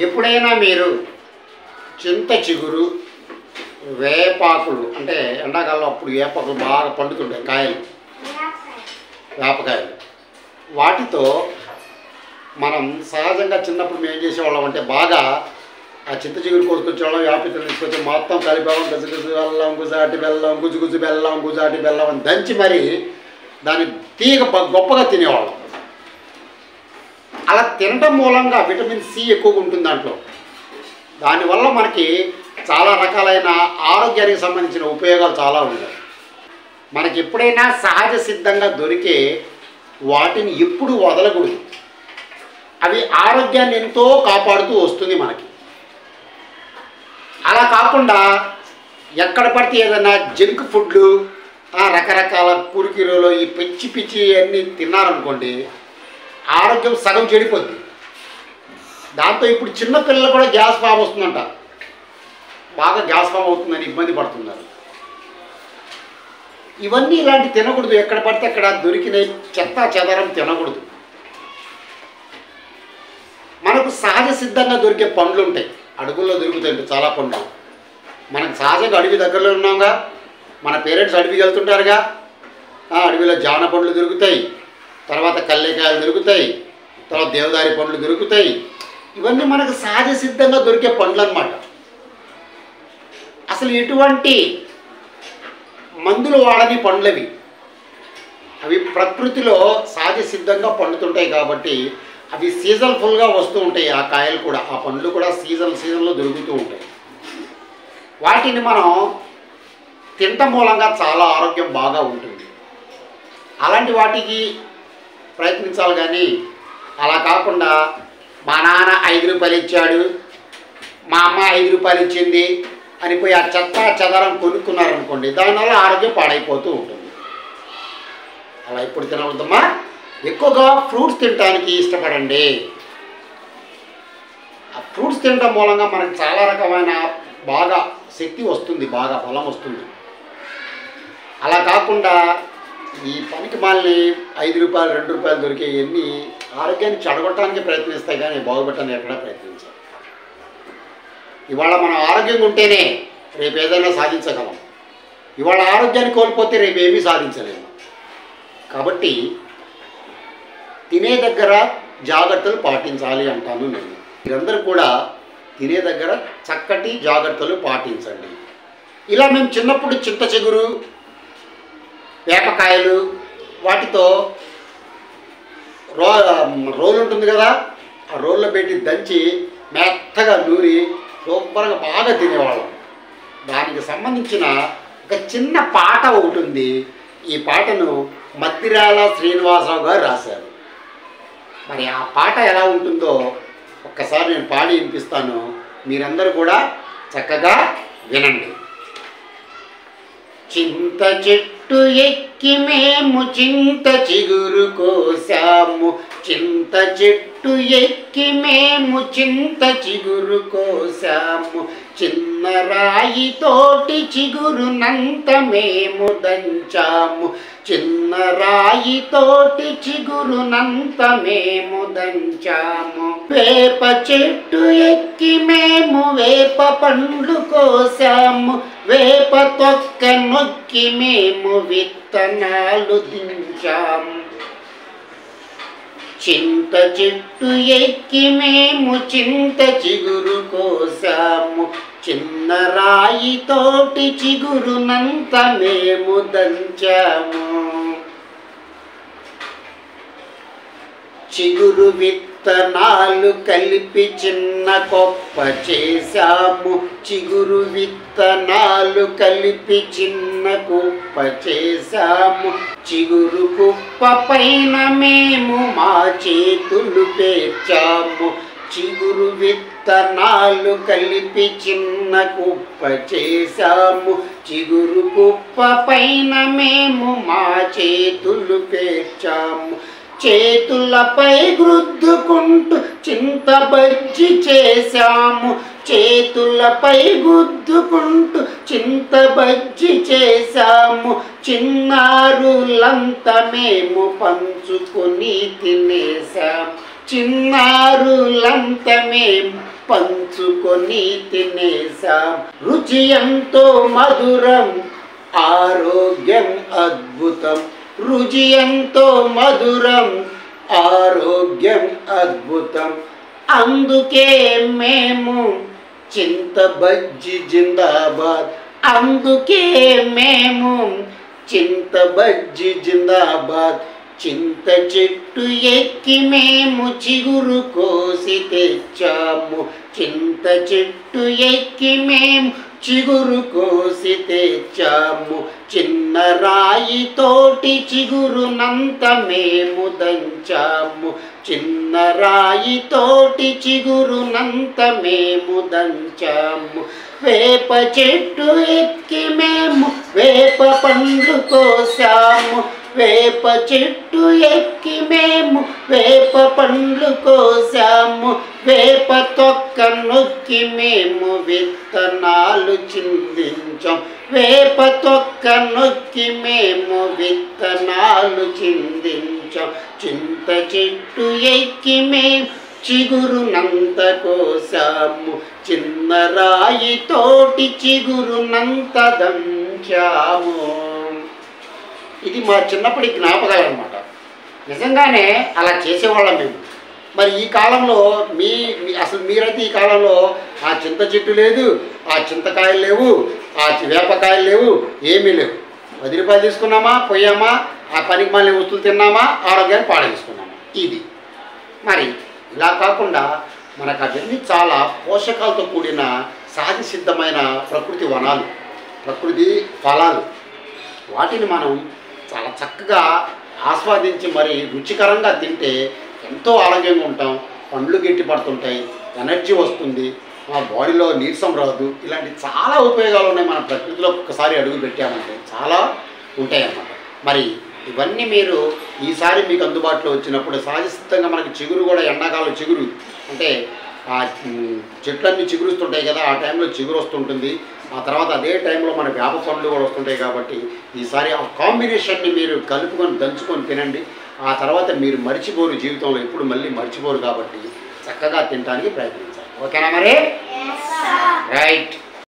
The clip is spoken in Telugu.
ఎప్పుడైనా మీరు చింత చిగురు, వేపాకులు అంటే ఎండాకాలంలో అప్పుడు వేపాకులు బాగా పండుతుంటాయి, కాయలు, వేపకాయలు, వాటితో మనం సహజంగా చిన్నప్పుడు మేము ఏం చేసేవాళ్ళం అంటే బాగా ఆ చింత చిగురు కోసుకొచ్చేవాళ్ళం, వేపకాయలు తీసుకొచ్చి మొత్తం కలిపేవాళ్ళం, గజగజు బెల్లం, గుజాటి బెల్లం, గుజుగుజు బెల్లం, గుజాటి బెల్లం అని దంచి మరి దాన్ని తీగ గొప్పగా తినేవాళ్ళం. అలా తినడం మూలంగా విటమిన్ సి ఎక్కువగా ఉంటుంది దాంట్లో. దానివల్ల మనకి చాలా రకాలైన ఆరోగ్యానికి సంబంధించిన ఉపయోగాలు చాలా ఉన్నాయి. మనకి ఎప్పుడైనా సహజ సిద్ధంగా దొరికే వాటిని ఎప్పుడు వదలకూడదు. అవి ఆరోగ్యాన్ని ఎంతో కాపాడుతూ వస్తుంది మనకి. అలా కాకుండా ఎక్కడ పడితే ఏదైనా జంక్ ఫుడ్లు, రకరకాల కురికిరోలు, ఈ పిచ్చి పిచ్చి అన్నీ తిన్నారనుకోండి, ఆరోగ్యం సగం చెడిపోద్ది. దాంతో ఇప్పుడు చిన్నపిల్లలు కూడా గ్యాస్ ఫామ్ వస్తుందంట, బాగా గ్యాస్ ఫామ్ అవుతుందని ఇబ్బంది పడుతున్నారు. ఇవన్నీ ఇలాంటి తినకూడదు. ఎక్కడ పడితే అక్కడ దొరికిన చెత్త చెదరం తినకూడదు. మనకు సహజ సిద్ధంగా దొరికే పండ్లు ఉంటాయి, అడవుల్లో దొరుకుతాయి చాలా పండ్లు. మనకు సహజంగా అడవి దగ్గరలో ఉన్నాంగా, మన పేరెంట్స్ అడవికి వెళ్తుంటారుగా, అడవిలో జాన పండ్లు దొరుకుతాయి, తర్వాత కల్లేకాయలు దొరుకుతాయి, తర్వాత దేవదారి పండ్లు దొరుకుతాయి. ఇవన్నీ మనకు సహజ సిద్ధంగా దొరికే పండ్లు అన్నమాట. అసలు ఎటువంటి మందులు వాడని పండ్లవి. అవి ప్రకృతిలో సహజ సిద్ధంగా పండుతుంటాయి కాబట్టి అవి సీజన్ఫుల్గా వస్తూ ఉంటాయి. ఆ కాయలు కూడా, ఆ పండ్లు కూడా సీజన్లో దొరుకుతూ ఉంటాయి. వాటిని మనం తినటం మూలంగా చాలా ఆరోగ్యం బాగా ఉంటుంది. అలాంటి వాటికి ప్రయత్నించాలి. కానీ అలా కాకుండా మా నాన్న 5 రూపాయలు ఇచ్చాడు, మా అమ్మ 5 రూపాయలు ఇచ్చింది అని పోయి ఆ చెత్త చెదరం కొనుక్కున్నారనుకోండి, దానివల్ల ఆరోగ్యం పాడైపోతూ ఉంటుంది. అలా ఇప్పుడు తినవద్దమ్మా. ఎక్కువగా ఫ్రూట్స్ తినడానికి ఇష్టపడండి. ఆ ఫ్రూట్స్ తినడం మూలంగా మనకు చాలా రకమైన బాగా శక్తి వస్తుంది, బాగా బలం వస్తుంది. అలా కాకుండా ఈ పనికి మాలని 5 రూపాయలు 2 రూపాయలు దొరికే ఎన్ని ఆరోగ్యాన్ని చెడగొట్టడానికి ప్రయత్నిస్తాయి, కానీ బాగుపెట్టడానికి ఎక్కడా ప్రయత్నించాలి. ఇవాళ మనం ఆరోగ్యంగా ఉంటేనే రేపు ఏదైనా సాధించగలం. ఇవాళ ఆరోగ్యాన్ని కోల్పోతే రేపు ఏమీ సాధించలేము. కాబట్టి తినే దగ్గర జాగ్రత్తలు పాటించాలి అంటాను నేను. మీరందరూ కూడా తినే దగ్గర చక్కటి జాగ్రత్తలు పాటించండి. ఇలా మేము చిన్నప్పుడు చింత చిగురు, వేపకాయలు, వాటితో రోలు ఉంటుంది కదా, ఆ రోల్లో పెట్టి దంచి మెత్తగా నూరి శుభ్రంగా బాగా తినేవాళ్ళం. దానికి సంబంధించిన ఒక చిన్న పాట ఒకటి ఉంది. ఈ పాటను మద్దిరాల శ్రీనివాసరావు గారు రాశారు. మరి ఆ పాట ఎలా ఉంటుందో ఒక్కసారి నేను పాడి వినిపిస్తాను, మీరందరూ కూడా చక్కగా వినండి. చింత చెట్టు ఎక్కి మేము చింత చిగురు కోసాము, చింత చెట్టు ఎక్కి మేము చింత చిగురు కోసాము, చిన్న రాయి తోటి చిగురునంత మేము దంచాము, చిన్న రాయి తోటి చిగురునంత మేము దంచాము, వేప చెట్టు ఎక్కి మేము వేప పండ్లు కోసాము, వేప తొక్క నొక్కి మేము విత్తనాలు దించాము, చింత చెట్టు ఎక్కి మేము చింత చిగురు కోసాము, చిన్న రాయి తోటి చిగురునంత మేము దంచాము, చిగురు విత్తనాలు కలిపి చిన్న కొప్ప చేశాము, చిగురు విత్తనాలు కలిపి చిన్న కుప్ప చేశాము, చిగురు కుప్ప పైన మేము మా చేతులు పేర్చాము, చిగురు విత్తనాలు కలిపి చిన్న కుప్ప చేశాము, చిగురు కుప్ప పైన మేము మా చేతులు పేర్చాము, చేతులపై గుద్దుకుంటూ చింత బజ్జి చేశాము, చేతులపై గుద్దుకుంటూ చింత బజ్జి చేశాము, చిన్నారులంతా మేము పంచుకొని తినేశాము, చిన్నారులంతా మేం పంచుకొని తినేసాం. రుచి ఎంతో మధురం, ఆరోగ్యం అద్భుతం. రుచి ఎంతో మధురం, ఆరోగ్యం అద్భుతం. అందుకే మేము చింత బజ్జి జిందాబాద్. అందుకే మేము చింత బజ్జి జిందాబాద్. చింత చెట్టు ఎక్కి మేము చిగురు కోసి తెచ్చాము. చింత చెట్టు ఎక్కి మేము చిగురు కోసి తెచ్చాము. చిన్న రాయి తోటి చిగురునంత మేము దంచాము. చిన్న రాయి తోటి చిగురునంత మేము దంచాము. వేప చెట్టు ఎక్కి మేము వేప పండ్లు కోసాము. వేప చెట్టు ఎక్కి మేము వేప పండ్లు కోసాము. వేప తొక్క నొక్కి మేము విత్తనాలు చిందించాం. వేప తొక్క నొక్కి మేము విత్తనాలు చిందించాం. చింత చెట్టు ఎక్కి మేము చిగురునంత కోసాము. చిన్న రాయి తోటి చిగురునంత దంచాము. ఇది మా చిన్నప్పటి జ్ఞాపకాలు అన్నమాట. నిజంగానే అలా చేసేవాళ్ళం మేము. మరి ఈ కాలంలో అసలు మీరైతే ఈ కాలంలో ఆ చింత చెట్టు లేదు, ఆ చింతకాయలు లేవు, ఆ వేపకాయలు లేవు, ఏమీ లేవు. 10 రూపాయలు తీసుకున్నామా, పోయామా, ఆ పనికి మళ్ళీ వస్తువులు తిన్నామా, ఆరోగ్యాన్ని పాడు చేసుకున్నామా. ఇది మరి ఇలా కాకుండా మనకు అవన్నీ చాలా పోషకాలతో కూడిన సహజ సిద్ధమైన ప్రకృతి వనాలు, ప్రకృతి ఫలాలు. వాటిని మనం చాలా చక్కగా ఆస్వాదించి మరి రుచికరంగా తింటే ఎంతో ఆరోగ్యంగా ఉంటాం. పండ్లు గట్టి పడుతుంటాయి, ఎనర్జీ వస్తుంది, మా బాడీలో నీరసం రాదు. ఇలాంటి చాలా ఉపయోగాలు ఉన్నాయి. మన ప్రకృతిలో ఒక్కసారి అడుగు పెట్టామంటే చాలా ఉంటాయి అన్నమాట. మరి ఇవన్నీ మీరు ఈసారి మీకు అందుబాటులో వచ్చినప్పుడు సహజసిద్ధంగా మనకి చిగురు కూడా ఎండాకాలం చిగురు అంటే ఆ చెట్లన్నీ చిగురుస్తుంటాయి కదా, ఆ టైంలో చిగురు వస్తుంటుంది. ఆ తర్వాత అదే టైంలో మన వేప పండ్లు కూడా వస్తుంటాయి. కాబట్టి ఈసారి ఆ కాంబినేషన్ని మీరు కలుపుకొని దంచుకొని తినండి. ఆ తర్వాత మీరు మర్చిపోరు, జీవితంలో ఎప్పుడు మళ్ళీ మర్చిపోరు. కాబట్టి చక్కగా తినడానికి ప్రయత్నించాలి. ఓకేనా మరి? రైట్.